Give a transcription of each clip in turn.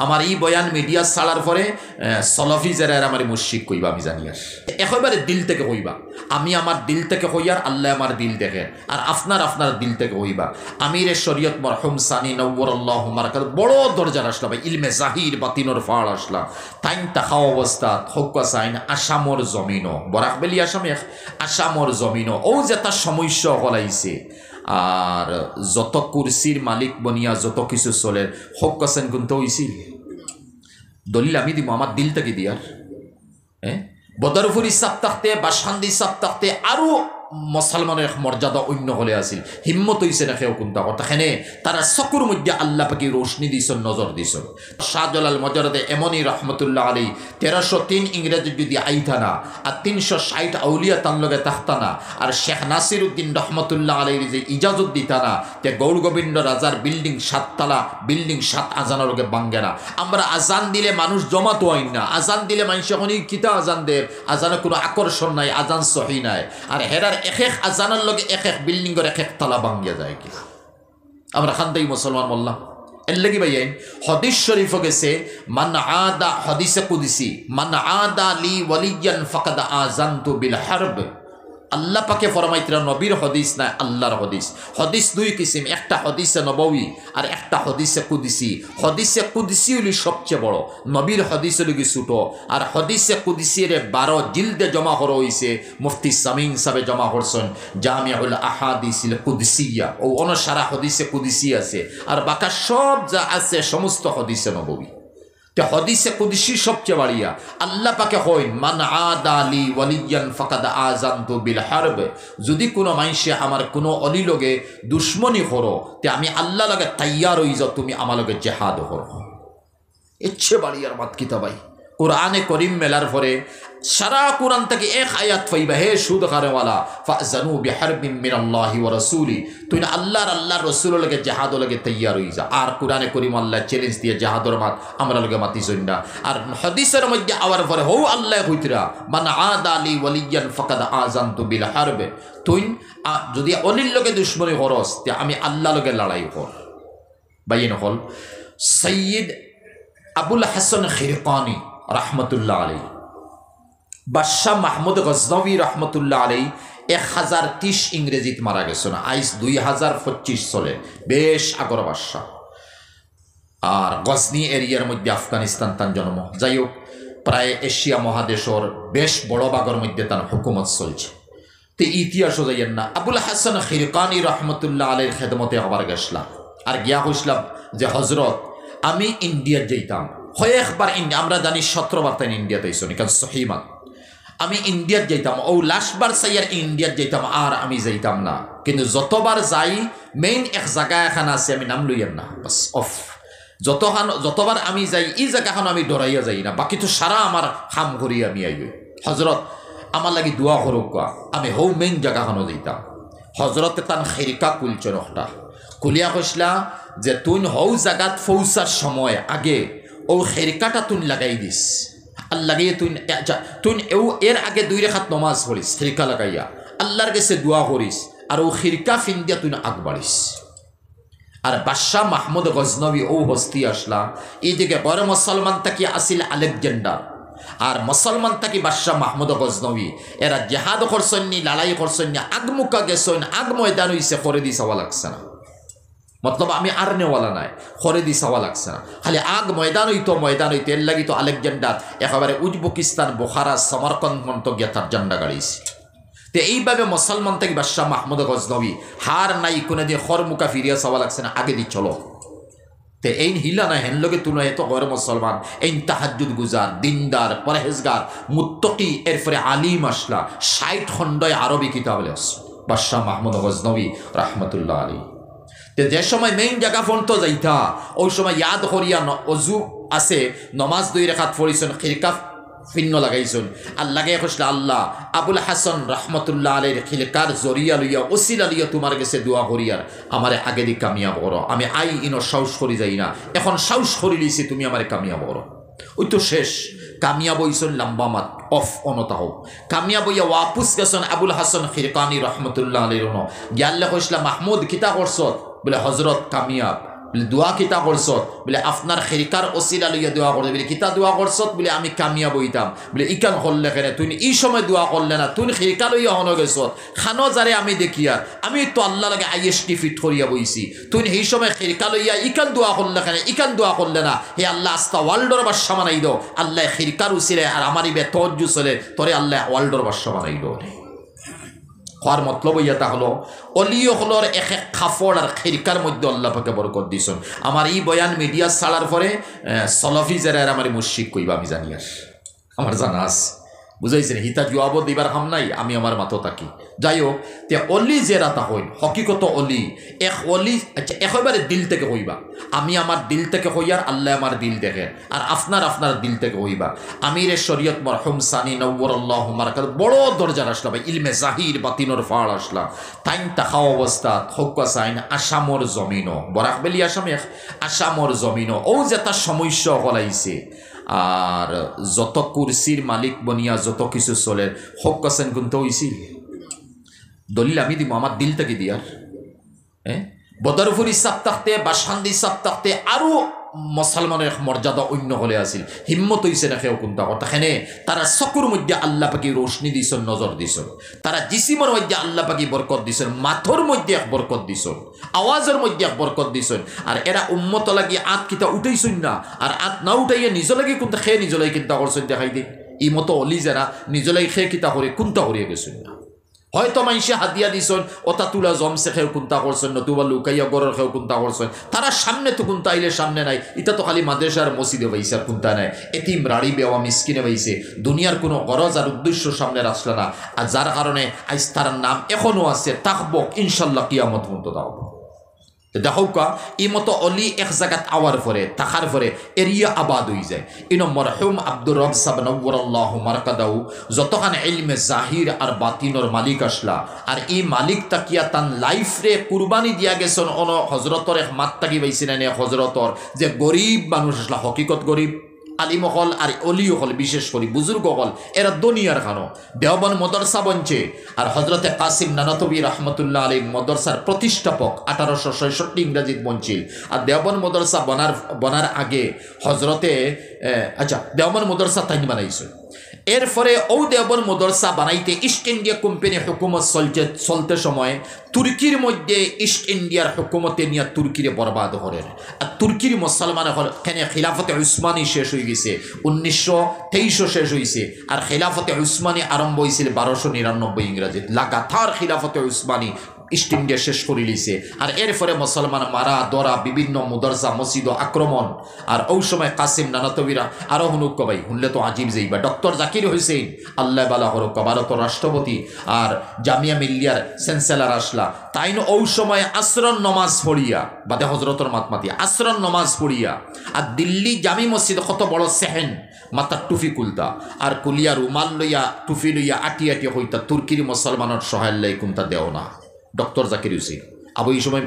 আমার এই বয়ান মিডিয়া ছাড়ার পরে সলফি যারা আমার মুশরিক কইবা আমি জানি আর একেবারে দিল থেকে কইবা আমি আমার দিল থেকে কইয়ার আল্লাহ আমার দিল দেখে আর আপনার দিল থেকে কইবা আমিরে শরীয়ত মরহুম সানি নওয়ারাল্লাহু মারকাত বড় দরজার আসলা ভাই ইলমে জাহির বাতিনর ফাড় আসলা তাইন তাখা অবস্থা হক্কা সাইন আসামর জমিনও বরাকবেলি আসামর জমিনও ও যে তার সমস্যা হলাইছে আর যত কুরসির মালিক বনিয়া যত কিছু চলে হক আছেন কিন্তু হইছিল দলিল আমি দিব আমার দিল থেকে দিয়ার বদরপুরি সাপ থাকতে বা শান্তি সাপ থাকতে আরও মুসলমানের মর্যাদা অন্য হলে আসিল হিম্মত হইছে না কেউ কোনটা কথা হেনে তারা চকুর মধ্যে আল্লাহ পাকি রোশনি দিছন নজর দিছন শাহজালাল মজরদে এমনই রহমতুল্লাহ আলী 1303 ইংরেজি যদি আইথানা আর 360 আউলিয়া তার লগে থাকতানা আর শেখ নাসির উদ্দিন রহমতুল্লাহ আলীর যে ইজাজত দিতানা তে গৌর গোবিন্দ রাজার বিল্ডিং 7 তলা বিল্ডিং 7 আজানের লগে বাঙ্গে না আমরা আজান দিলে মানুষ জমাতো হইন না আজান দিলে মানুষ এখনই কিতা আজান দেয় আজানে কোনো আকর্ষণ নাই আজান সহি নাই আর হেরার এক এক আজানের লগে এক এক বিল্ডিংয়ের এক এক তালা ভাঙ্গিয়া যায় কি আমরা খান্দাই মুসলমান বললাম এর লাগি ভাই হাদিস শরীফ গেছে মান আদা হাদিসে কুদসি মান আদা লি ওয়ালিয়ান ফাকাদ আযানতু বিল হারব আল্লাহ পাকে ফরমাইতরা নবীর হাদিস না আল্লাহর হাদিস হাদিস দুই কিসিম একটা হাদিসে নববী আর একটা হাদিসে কুদসি হলি সবচেয়ে বড় নবীর হাদিস হলি ছোট আর হাদিসে কুদসির 12 জিলদে জমা করা হইছে মুফতি সামিন সাহেব জমা করছেন জামিউল আহাদিসিল কুদসিয়া ও অনুসারা হাদিসে কুদসি আছে আর বাকি সব যা আছে সমস্ত হাদিসে নববী হদিসে কুদসি সবচেয়ে বাড়িয়া আল্লাহ পাকে হইন মান আদা লি ওয়ালিয়ান ফাকাদ আযানতু বিল হারব যদি কোনো মানুষে আমার কোনো অলি লগে দুশ্মনী করো তে আমি আল্লাহ লগে তৈয়ার হই যাও তুমি আমার লগে জিহাদ করো ইচ্ছে বাড়িয়ার মাত কিতাবাই কোরআনে করিম মেলার পরে সারা কোরআন থেকে এক আয়াত পাইবা হে সুদ খারেওয়ালা ফাজানু বিহারবিন মিনাল্লাহি ওয়া রাসূলি তুই না আল্লাহর রাসূলের লগে জিহাদের লগে তৈয়ার হই যা আর কোরআনে করিম আল্লাহ চ্যালেঞ্জ দিয়ে জিহাদের মাত আমরা লগে মাতিছই না আর হাদিসের মধ্যে আওয়ার পরে হও আল্লাহ কইতরা মান আদা লি ওয়ালিয়ান ফাকাদ আযানতু বিল হারব তুই যদি অলির লগে দুশমনী করস তে আমি আল্লাহ লগে লড়াই কর বাইন হল সৈয়দ আবুল হাসান খিরকানি রহমতুল্লাহ আলী বাদশাহ মাহমুদ গজনবী রহমতুল্লাহ আলী 1030 ইংরেজিত মারা গেছে না আইস 2025 চলে বেশ আগর বাদশাহ আর গজনি এরিয়ার মধ্যে আফগানিস্তান তার জন্ম যাই হোক প্রায় এশিয়া মহাদেশের বেশ বড় ভাগের মধ্যে তার হুকুমত চলছে তো ইতিহাসও যাইয়েন না আবুল হাসান খিরকানি রহমতুল্লাহ আলীর খেদমতে আবার গেছিলাম আর গিয়া কইসলাম যে হজরত আমি ইন্ডিয়ার যাইতাম কয়েকবার ইন্ডিয়া আমরা জানি 17 বার তাই ইন্ডিয়াতে আইসনি কারণ সহিমাত আমি ইন্ডিয়াত যাইতাম ও লাস্টবার সাইয়ার ইন্ডিয়াত যাইতাম আর আমি যাইতাম না কিন্তু যতবার যাই মেইন এক জায়গা এখন আছে আমি নাম লইয়াম না বাস অফ যতবার আমি যাই এই জায়গাখান আমি ডরাইয়া যাই না বাকি তো সারা আমার খাম করি আমি আইব হজরত আমার লাগি দোয়া করুক আমি হৌ মেইন জায়গাখানো যাইতাম হজরতে তান খেরিকা কুলছে নখটা কুলিয়া কইসলা যে তুই হৌ জায়গাত পৌঁছার সময় আগে ও খেরিকাটা তুই লাগাই দিস আর লাগিয়ে তুই এর আগে 2 রাকাত নমাজ পড়িস খেরিকা লাগাইয়া আল্লাহর কাছে দোয়া করিস আর ও খেরিকা ফিন্দিয়া তুই আগ বাড়িস আর বাদশাহ মাহমুদ গজনবী ও হস্তি আসলা এইদিকে বড় মুসলমান তাকি আসিল আলেকজান্ডার আর মুসলমান তাকি বাদশাহ মাহমুদ গজনবী এরা জিহাদ করছন্নি লড়াই করছন্নি আগমুকা গেছন আগ ময়দান হইছে করে দি চাওয়া লাগছে না মতলব আমি আর নেওয়ালা নাই করে দি চাওয়া লাগছে না খালি আগ ময়দান হইতো এর লাগি তো আলেকজান্ডার একেবারে উজবেকিস্তান বোখারা সমরকন্দ মন্ত গিয়া তার জান্ডা গাড়িয়েছে তো এইভাবে মুসলমান থেকে বাদশাহ মাহমুদ গজনবী হার নাই কোনো দিয়ে খর মুখা ফিরিয়া চাওয়া লাগছে না আগে দি চলো তে এই হিলা না হেন লগে তুলো এত গর মুসলমান এই তাহাজ্জুদ গুজার দিনদার পরহেজগার মুত্তকি এরপরে আলিম আসলা 60 খণ্ডয় আরবি কিতাব লেখছে বাদশাহ মাহমুদ গজনবী রহমতুল্লাহ আলী যে সময় মেইন জায়গা ফোনতো যাইতা ওই সময় ইয়াদ করিয়া অজু আছে নমাজ 2 রাকাত পড়িছেন খিরকা ফিন্ন লাগাইছেন আর লাগাই কইসলা আল্লাহ আবুল হাসান রহমতুল্লাহ আলীর খিলকার জরিয়া লইয়া ওসিলা লইয়া তোমার কাছে দোয়া করিয়ার আমারে আগে দি কামিয়াব করো আমি আই ইনো সাহস করি যাই না এখন সাহস করি লইছি তুমি আমারে কামিয়াব করো ওই তো শেষ কামিয়াব হইছেন লম্বা মাত অফ অনতা হোক কামিয়াব হইয়া ওয়াপুস গেছেন আবুল হাসান খিরকানি রহমতুল্লাহ আলীর গিয়াল্লা কইসলা মাহমুদ কিতা করছত বলে হজরত কামিয়াব বলে দোয়া কিতা করছত, বলে আপনার খেরিকার ওসিলা লইয়া দোয়া করছে। বলে কিতা দোয়া করছত, বলে আমি কামিয়া বইতাম। বলে ইকান করলে কেন তুই এই সময় দোয়া করলে না, তুই খেরিকা লইয়া হন গেছত খানো যারে আমি দেখিয়া আমি তো আল্লাহ লাগে আইএসটি ফিট করিয়া বইছি, তুই সেই সময় খেরিকা লইয়া ইকান দোয়া করলে কেন, ইকান দোয়া করলে না। হে আল্লাহ আস্তা ওয়ার্ল্ডর বাসা বানাই দো, আল্লাহ খেরিকার উসিলে আর আমারই বে তজ্জু চলে তোরে আল্লাহ ওয়ার্ল্ডর বাসা বানাই দো। হওয়ার মতলব ইয়া হলো অলিও হলোর এক এক খাফড় আর খেরিকার মধ্যে আল্লাহ পাকে বরকত দিছেন। আমার এই বয়ান মিডিয়া ছাড়ার পরে সলফি যারা আমার মুশরিক কইবা আমি জানি আর আমার জানা আছে, বুঝাইছেন? হিতা জবাব দিবার হাম নাই, আমি আমার মাথো থাকি। যাই হোক, তে অলি যেরা তা হইল হকিকত অলি এক অলি। আচ্ছা একেবারে দিল থেকে হইবা, আমি আমার দিল থেকে হইয়ার আল্লাহ আমার দিল দেখে, আর আপনার আপনার দিল থেকে হইবা। আমিরে শরীয়ত মরহুম সানি নওয়ারাল্লাহু মারকাত বড় দরজার আসলা ভাই, ইলমে জাহির বাতিনর ফাড় আসলা। তাইন তাখা অবস্থা হকা সাইন আসামর জমিনও বরাক বেলি আসামে আসামর জমিনও ও যে তার সমস্যা হলাইছে। আর যত কুরসির মালিক বনিয়া যত কিছু চলে হক কাছেন কিন্তু হইছিল। দলিল আমি দিব আমার দিল থেকে দিয়ার। বদরপুরি সাপ থাকতে বা শান্তি সাপ থাকতে আরো মুসলমানের মর্যাদা অন্য হলে আসিল, হিম্মত হইছে না কেউ কোনটা কথা। সেনে তারা চকুর মধ্যে আল্লাহ পাকি রোশনি দিছন, নজর দিছন। তারা জিসিমের মধ্যে আল্লাহ পাকি বরকত দিছন, মাথর মধ্যে এক বরকত দিছন, আওয়াজের মধ্যে এক বরকত দিছন। আর এরা উম্মত লাগি আত কিতা উঠাইছন না, আর আত না উঠাইয়া নিজ লাগে কোনটা খেয়ে নিজ লাগে কিনতা করছেন দেখাই দিই। ই মতো অলি যারা নিজ লাগে খেয়ে কিতা করে কোনটা করিয়া গেছেন না। হয়তো মানুষে হাতিয়া দিছন ওটা তুলা জমছে খেয়ে কোনটা করছেন, নতুবা লুকাইয়া গড়ের খেয়ে কোনটা করছেন। তারা সামনে তো কোনটা আইলে সামনে নাই, এটা তো খালি মাদ্রাসার মসজিদে পাইছে আর কোনটা নাই। এতিম রাড়ি বেওয়া মিসকিনে পাইছে, দুনিয়ার কোনো গরজ আর উদ্দেশ্য সামনে আসলে না। আর যার কারণে আজ তার নাম এখনো আছে, তাকবক ইনশাল্লাহ কিয়ামত পর্যন্ত দাও। দেখো কা এই মতো অলি এক জায়গাত আওয়ার পরে থাকার পরে এরিয়া আবাদ হয়ে যায়। ইন মরহুম আব্দুর রব সাহেব নওয়ারাল্লাহু মারকাদাহু যতখান ইলমে জাহির আর বাতিনর মালিক আসলা, আর এই মালিক তাকিয়া তান লাইফ রে কুরবানি দিয়া গেছেন অন হজরতর এক মাত তাকি পাইছিলেন। হজরতর যে গরিব মানুষ আসলা, হকিকত গরিব আলিম হল আর অলিও হল, বিশেষ করে বুজুর্গ হল, এরা দুনিয়ার খানো দেওবন মদরসা বনছে। আর হজরতে কাসিম নানাতবী রহমতুল্লাহ আলী মদরসার প্রতিষ্ঠাপক 1866 ইংরেজিত বনছিল। আর দেওবন মদরসা বনার আগে হজরতে দেওবন মদরসা তাই বানাইছে। এরপরে ও দেওবন মদরসা বানাইতে ইস্ট ইন্ডিয়া কোম্পানি হুকুমত চলতে সময় তুর্কির মধ্যে ইস্ট ইন্ডিয়ার হুকুমতে নিয়ে তুর্কিরে বরবাদ করেন। আর তুর্কির মুসলমান কেন খিলাফতে উসমানী শেষ হয়ে গেছে 1923 শেষ হয়েছে। আর খিলাফতে উসমানী আরম্ভ হয়েছিল 1299 ইংরেজিত। লাগাতার খিলাফতে উসমানী ইস্ট ইন্ডিয়া শেষ করে লিছে। আর এরপরে মুসলমান মারা দরা বিভিন্ন মুদরসা মসজিদ আক্রমণ। আর ওই সময় কাসিম নানাতবিরা আরো হুনুক কবাই শুনলে তো আজিব যাইবা ডক্টর জাকির হোসেন আল্লাহ বালা হরক ভারতের রাষ্ট্রপতি আর জামিয়া মিল্লিয়ার চ্যান্সেলর আসলা। তাই ওই সময় আসরন নমাজ পড়িয়া বাদে হজরতর মাতমাতি আসরন নমাজ পড়িয়া আর দিল্লি জামি মসজিদ কত বড় সেহেন মাথার টুফি কুলতা আর কুলিয়া রুমাল লইয়া টুফি লইয়া আটি আটি হইতা তুর্কির মুসলমানের সহায় লাই কুমতা দেও না ডক্টর জাকির হোসেন আবু এই সময়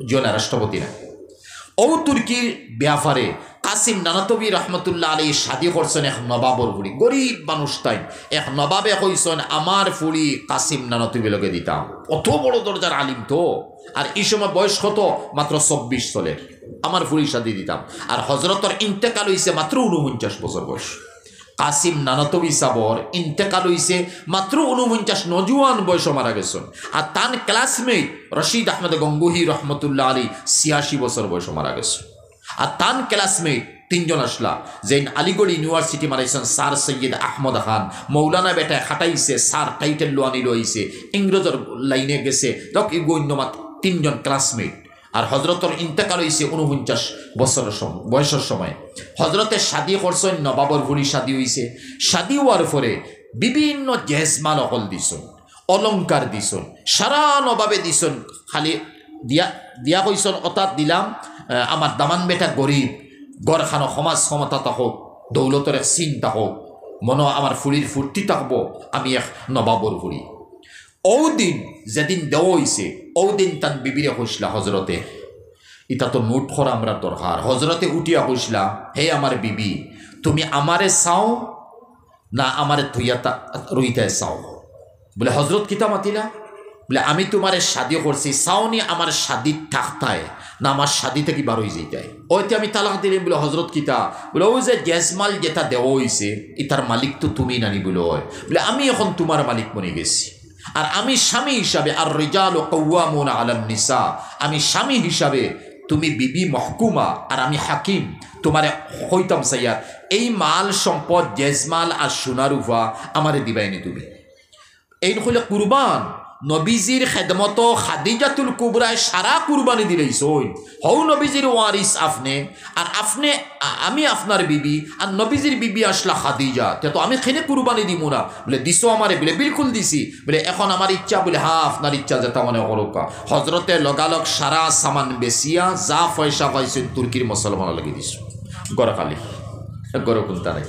জনা রাষ্ট্রপতি না। ও তুর্কির ব্যাপারে কাসিম নানাতবী রহমতুল্লাহ আলী শাদি করছেন এক নবাবর ফুড়ি, গরিব মানুষ তাই এক নবাবে কইছেন আমার ফুড়ি কাসিম নানাতবী লগে দিতাম। অত বড় দরজার আলিম তো, আর এই সময় বয়স কত মাত্র 24 চলের, আমার ফুড়ি শাদি দিতাম। আর হজরতর ইন্তেকাল হইছে মাত্র 49 বছর বয়স। কাসিম নানাতবী সাবর ইন্তেকাল হইছে মাত্র 49 নজওয়ান বয়স মারা গেছেন। আর তান ক্লাসমেট রশিদ আহমদ গঙ্গুহি রহমতুল্লাহ আলী 86 বছর বয়স মারা গেছেন। আর তান ক্লাসমেট তিনজন আসলা, যেন আলিগড় ইউনিভার্সিটি মারাইছেন স্যার সৈয়দ আহমদ খান, মৌলানা বেটায় খাটাইছে স্যার টাইটেল লোয়ানি রয়েছে, ইংরেজের লাইনে গেছে গণ্যমাত তিনজন ক্লাসমেট। আর হজরতর ইন্তেকাল হয়েছে 49 বছরের বয়সের সময়। হজরতের শাদি করছেন নবাবর ভুড়ি শাদি হয়েছে। শাদি হওয়ার পরে বিভিন্ন জেজমাল অকল দিছন, অলংকার দিছন, সারা নবাবে দিছন। খালি দিয়া কইসন অতাত দিলাম আমার দামান বেটা গরিব গড়খানো সমাজ ক্ষমতা থাকক, দৌলতর এক চিন থাকক, মনো আমার ফুড়ির ফুর্তি থাকবো, আমি এক নবাবর ভুড়ি। ও দিন যেদিন দেওয়া হয়েছে ও দিন তান বিবিরে কইসলা হজরতে ইটা তো নোট করা আমরা দরকার। হজরতে উঠিয়া কইসলা, হে আমার বিবি তুমি আমারে চাও না আমারে থইয়া রইতে চাও? বলে হজরত কিতা মাতিলা? বলে আমি তোমার শাদি করছি চাওনি আমার শাদি থাকতায় না আমার শাদি থেকে বার হয়ে যেটাই ওইতে আমি তালাক দিলাম বলে হজরত কিতা বলে ওই যে জেসমাল যেটা দেওয়া হয়েছে ইতার মালিক তো তুমি নানি বলে হয় বলে আমি এখন তোমার মালিক বনে গেছি আর আমি স্বামী হিসাবে আর রিজালু কাওয়ামুনা আলান নিসা আমি স্বামী হিসাবে তুমি বিবি মহকুমা আর আমি হাকিম তোমারে হইতাম সাইয়ার এই মাল সম্পদ জেজমাল আর সোনারুফা আমারে দিবাইনি তুমি এই হইলে কুরবান নবীজির খেদমত খাদিজাতুল কুবরায় সারা কুরবানি দিলেইছই হও নবীজির ওয়ারিস আপনি আর আপনি আমি আপনার বিবি আর নবীজির বিবি আসলা খাদিজা তো আমি খেনে কুরবানি দিব না বলে দিছো আমারে বলে বিলকুল দিছি বলে এখন আমার ইচ্ছা বলে হ্যাঁ আপনার ইচ্ছা যেটা মনে করোকা হজরতে লগালগ সারা সামান বেসিয়া যা পয়সা পাইছেন তুর্কির মুসলমান লাগিয়ে দিছো গড়খালি গড় কোনটা নাই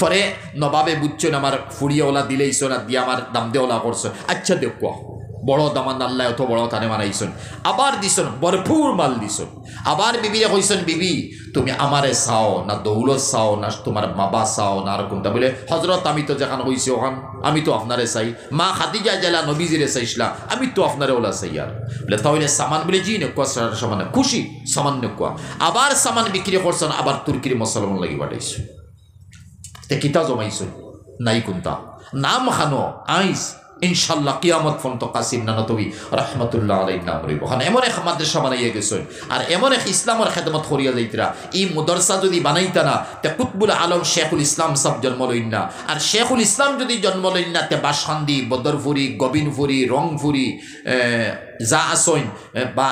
ফরে নবাবে বুঝছেন আমার ফুড়িয়েওলা দিলেইছো না দিয়ে আমার দাম দেওলা করছো আচ্ছা দেখো বড় দামান আল্লাহ অত বড় তানে মানাইছেন আবার দিছেন ভরপুর মাল দিছেন আবার বিবিরে কইছেন বিবি তুমি আমারে চাও না দৌলত চাও না তোমার বাবা চাও না আর কোনটা বলে হজরত আমি তো যেখানে কইছি ওখান আমি তো আপনারে চাই মা খাদিজা জেলা নবীজিরে চাইছিলা আমি তো আপনারে ওলা চাই আর বলে তাহলে সামান বলে জি নেকুয়া সামান খুশি সামান নেকুয়া আবার সামান বিক্রি করছেন আবার তুর্কির মুসলমান লাগি পাঠাইছো তে কিতা জমাইছো নাই কোনটা নাম খানো আইস ইনশাল্লাহ কিয়ামত ফন্ত কাসিম নানতবি রহমতুল্লাহ আলাইহি নাম রইব খান এমন এক মাদ্রাসা বানাইয়া গেছেন আর এমন এক ইসলামের খেদমত করিয়া যাইতরা এই মাদ্রাসা যদি বানাইতা না তে কুতবুল আলম শেখুল ইসলাম সব জন্ম লইন না আর শেখুল ইসলাম যদি জন্ম লইন না তে বাসখান্দি বদরপুরি গোবিনপুরি রংপুরি যা আসইন বা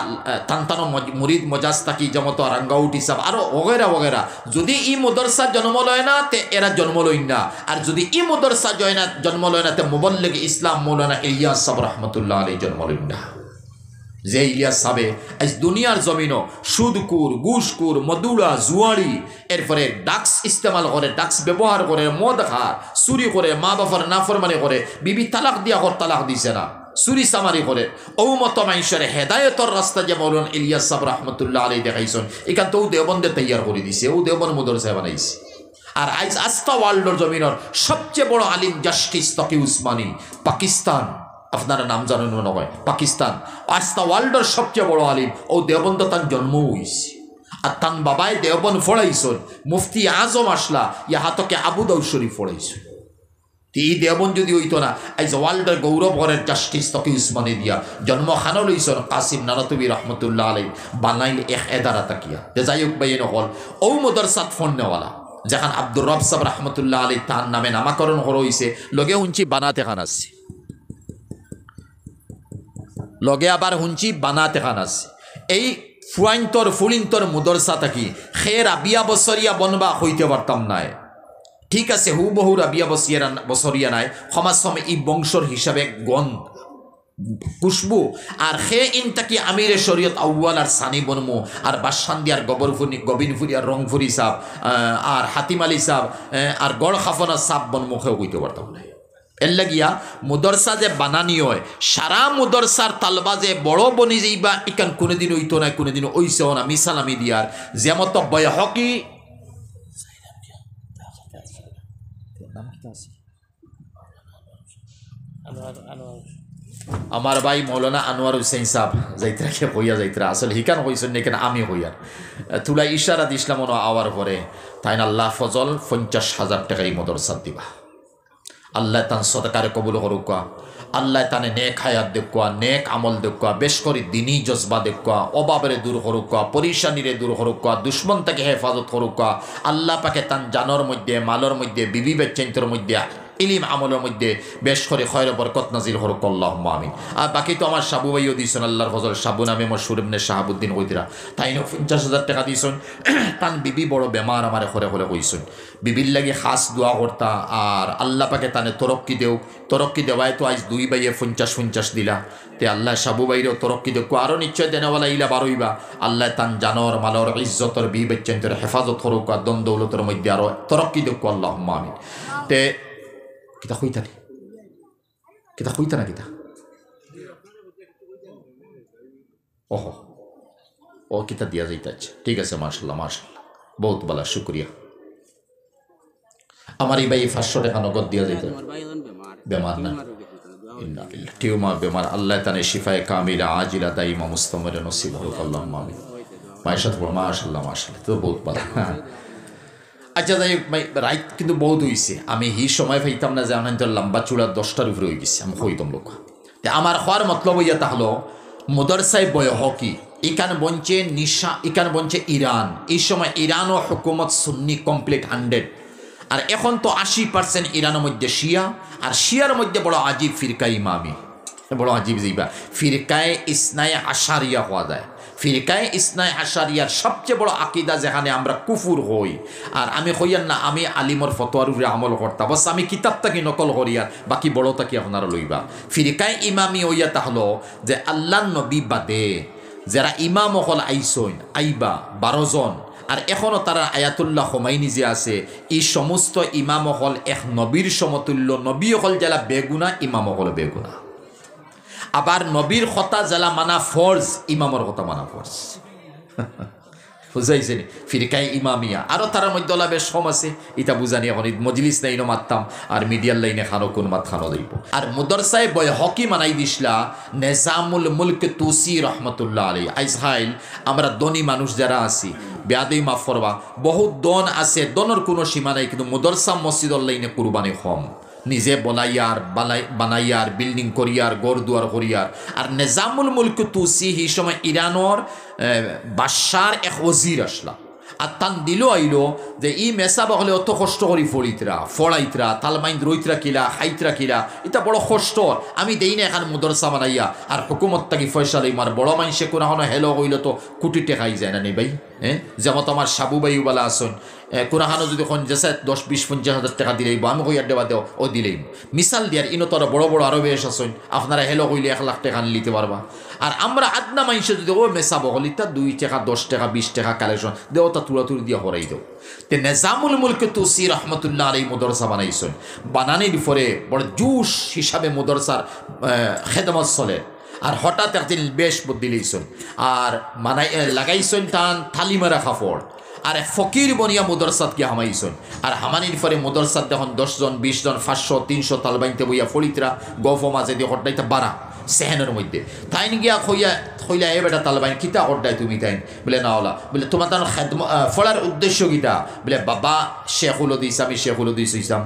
তান্তানো মুরিদ মজাজ তাকি জমত রাঙ্গাউটি সব আরো ওগেরা ওগেরা যদি ই মাদ্রাসা জন্ম লয় না তে এরা জন্ম লইন না আর যদি ই মাদ্রাসা জন্ম লয় না তে মুবল্লিগ ইসলাম মৌলানা ইলিয়াস সাহেব রহমতুল্লাহ আলাইহি জন্ম লইন না যে ইলিয়াস সাহেব আজ দুনিয়ার জমিনও সুদকুর ঘুষকুর মদুড়া জুয়ারি এরপরে ডাক্স ইস্তেমাল করে ডাক্স ব্যবহার করে মদ খায় চুরি করে মা বাবার নাফরমানি করে বিবি তালাক দিয়া কর তালাক দিছে না চুরি চামারি করে ও মত মানুষের হেদায়তর রাস্তা যে মৌলানা ইলিয়াস সাহেব রহমতুল্লাহ আলাইহি দেখাইছেন এখান তো দেওবন্দে তৈয়ার করে দিছে ও দেওবন্দ মাদ্রাসা বানাইছে আর আজ আস্তা ওয়ার্ল্ডর জমিনের সবচেয়ে বড় আলিম জাস্টিস তকি উসমানী পাকিস্তান আপনারা নাম জানেন মনে হয় পাকিস্তান আস্তা ওয়ার্ল্ডর সবচেয়ে বড় আলিম ও দেওবন্দ তার জন্ম হয়েছে আর তান বাবাই দেওবন ফড়াইছেন মুফতি আজম আসলা ইহাতকে আবু দাউদ শরীফ ফড়াইছেন এই দেবন যদি হইতো না আজ ওয়ার্ল্ডের গৌরব ঘরের জাস্টিস তকি উসমানী দিয়া জন্ম খানো লইছন কাসিম নানতবি রহমতুল্লাহ আলাইহি বানাইল এক এদারা তাকিয়া যাই হোক ভাই নকল ও মাদ্রাসাত ফোন নেওয়ালা যেখান আব্দুর রব সাহেব রহমতুল্লাহ আলাইহি তার নামে নামাকরণ করা হইছে লগে হুঞ্চি বানাতে খান আসছে লগে আবার হুঞ্চি বানাতে খান আসছে এই ফুয়াইন্তর ফুলিন্তর মাদ্রাসা থাকি খের আবিয়া বছরিয়া বনবা হইতে পারতাম নাই ঠিক আছে হুবহু রাবিয়া বছরিয়া নাই সমাজ সময় ই বংশর হিসাবে গণ খুশবু আর সে ইনটাকি আমিরে শরীয়ত আউ্বাল আর সানি বনমু আর বাসান্দি আর গোবিনপুরি আর রংপুরি সাপ আর হাতিম আলী সাপ আর গড় খাফনা সাপ বনমুখেও কইতে পারতাম না এর লাগিয়া মুদরসা যে বানানি হয় সারা মুদরসার তালবা যে বড় বনি যাইবা ইকান কোনোদিন হইতো না কোনোদিন ওইসেও না মিসালামি দিয়ার যেমত বয়হকি আমার ভাই মৌলানা আনোয়ার হুসেন সাহেব যাইতরা কে কইয়া যাইতরা আসলে হিকান কইছেন না আমি হইয়ার তুলা ইশারা দিছিলাম আওয়ার পরে তাই না আল্লাহ ফজল 50,000 টাকা এই মাদ্রাসা দিবা আল্লাহ তান সদকারে কবুল করুকা আল্লাহ তানে নেক হায়াত দেখুয়া নেক আমল দেখুয়া বেশ করে দিনই জজবা দেখুয়া অভাবের দূর করুকা পরিশানিরে দূর করুকা দুশ্মন থেকে হেফাজত করুকা আল্লাহ পাকে তান জানর মধ্যে মালর মধ্যে বিবি বেচেন্তর মধ্যে ইলিম আমলের মধ্যে বেশ করে খয়র বরকত নাজিল হরক আল্লাহুম্মা আমিন আর বাকি তো আমার সাবু ভাইও দিয়েছেন আল্লাহর ফজল সাবু নামে মশহুর ইবনে শাহাবুদ্দিন কইতরা তাই 50,000 টাকা দিয়েছেন তান বিবি বড় বেমার আমার ঘরে ঘরে কইছেন বিবির লাগি খাস দোয়া করতা আর আল্লাহ পাকে তানে তরক্কি দেওয়ায় তো আজ 2 ভাইয়ে 50 দিলা তে আল্লাহ সাবু ভাইরও তরক্কি দেখো আরও নিশ্চয় দেনেওয়ালা ইলা বারইবা আল্লাহ তান জানর মালর ইজ্জতর বি বেচেন্তর হেফাজত হরক দন দৌলতের মধ্যে আরও তরক্কি দেখো আল্লাহুম্মা আমিন তে kita khuita na kita kita দিয়া যাইতাছে ঠিক আছে মাশাআল্লাহ বহুত ভালো শুকরিয়া আমার এই ভাই 500 টাকা নগদ দিয়া যাইতা বেমার না টিউমার বেমার আল্লাহ তানে শিফায়ে কামিলা আজিলা দাইমা মুস্তামিরা নসিব হোক আল্লাহুম্মা আমিন। মায়ের সাথে বলো মাশাআল্লাহ মাশাআল্লাহ, তো বহুত ভালো। আচ্ছা যাই রাইট কিন্তু বহুত হয়েছে, আমি হি সময় পাইতাম না যে আমার লম্বা চূড়া 10টার উপরে হয়ে গেছে, আমি হইতাম লোক। আমার হওয়ার মতলব ইয়া তাহলো মুদারসায় বয় হকি এখানে বঞ্চে নিশা, এখানে বঞ্চে ইরান। এই সময় ইরান ও হুকুমত সুন্নি কমপ্লিট 100, আর এখন তো 80% ইরানের মধ্যে শিয়া, আর শিয়ার মধ্যে বড় আজিব ফিরকায় ইমামি, বড় আজিব জিবা ফিরকায় ইসনায় আশারিয়া হওয়া যায়। ফিরকায় ইসনায় আশারিয়ার সবচেয়ে বড় আকিদা যেখানে আমরা কুফুর হই। আর আমি হইয়ার না আমি আলিমর ফতোয়ার উপরে আমল করতাম, বস আমি কিতাবটাকে নকল করিয়ার বাকি বড়টাকে আপনারা লইবা। ফিরকায় ইমামি হইয়া তাহলো যে আল্লাহ নবী বাদে যারা ইমাম অকল আইসইন আইবা 12 জন, আর এখনও তারা আয়াতুল্লাহ খোমাইনি যে আছে, এই সমস্ত ইমাম অকল এক নবীর সমতুল্য। নবী অকল যারা বেগুনা, ইমাম অকল বেগুনা। আবার নবীর কথা যারা মানা ফরজ, ইমামর কথা মানা ফরজ। বুঝাইছে নি ফিরকাই ইমামিয়া। আরও তার মধ্যে ওলা বেশ কম আছে, এটা বুঝানি এখন মজলিস লাইনও মারতাম, আর মিডিয়ার লাইনে খানো কোন মাত খানো দিব। আর মুদরসায় বয় হকি মানাই দিসলা নেজামুল মুলক তুসি রহমতুল্লাহ আলী। আইসহাইল আমরা ধনী মানুষ যারা আছি, বেয়াদই মাফ করবা, বহুত দন আছে, দনের কোনো সীমা নাই, কিন্তু মুদরসা মসজিদর লাইনে কুরবানি কম। নিজে বলাইয়ার বানাইয়ার বিল্ডিং করিয়ার গড় দুয়ার করিয়ার। আর নেজামুল মুলক তুসি এই সময় ইরানোর বাদশার এক ওজির আসলা, আর তান দিল আইলো যে ই মেসা বহলে অত কষ্ট করি ফড়াইতরা তালমাইন রইতরা কিলা হাইতরা কিলা, এটা বড় কষ্ট। আমি দেই না এখানে মুদরসা বানাইয়া, আর হুকুমত তাকে ফয়সা লই মার বড় মানুষে কোনো হেলো হইল তো কোটি টেকাই যায় না নি ভাই। যেমন আমার সাবু বাইবালা আসন কোরআনও যদি কোন যেসে 10, 20, 50 হাজার টাকা দিলেই আমি কইয়ার দেওয়া দেও ও দিলেই মিসাল দিয়ার ইনো তোরা বড় বড় আরো বেশ আসন, আপনারা হেলো কইলে 1 লাখ টাকা নিতে পারবা। আর আমরা আদনা মানুষে যদি ও মেসা বহলিতা 2 টাকা 10 টাকা 20 টাকা কালেকশন দেও, তা তুড়াতুড়ি দিয়া হরাই দেও। তে নেজামুল মুলক তুসি রহমতুল্লাহ আলাই মুদরসা বানাইছেন। বানানির পরে বড় জুস হিসাবে মুদরসার খেদমত চলে। আর হঠাৎ একদিন বেশ বুদ্ধি লইছেন, আর মানাই লাগাইছেন টান থালি মারা কাপড়, আর ফকির বনিয়া মুদরসাদ গিয়া হামাইছেন। আর হামানির পরে মুদরসাদ দেখুন 10 জন 20 জন 500 300 তালবাইনতে বইয়া ফলিতরা গফ মাঝে দিয়ে হটাইতে বাড়া সেহেনের মধ্যে তাইন গিয়া খইলা এ বেটা তালবাইন কিতা হটাই তুমি তাইন বলে না ওলা বলে তোমার তার ফলার উদ্দেশ্য কিতা বলে বাবা শেখুল দিস আমি শেখুল দিস হইতাম,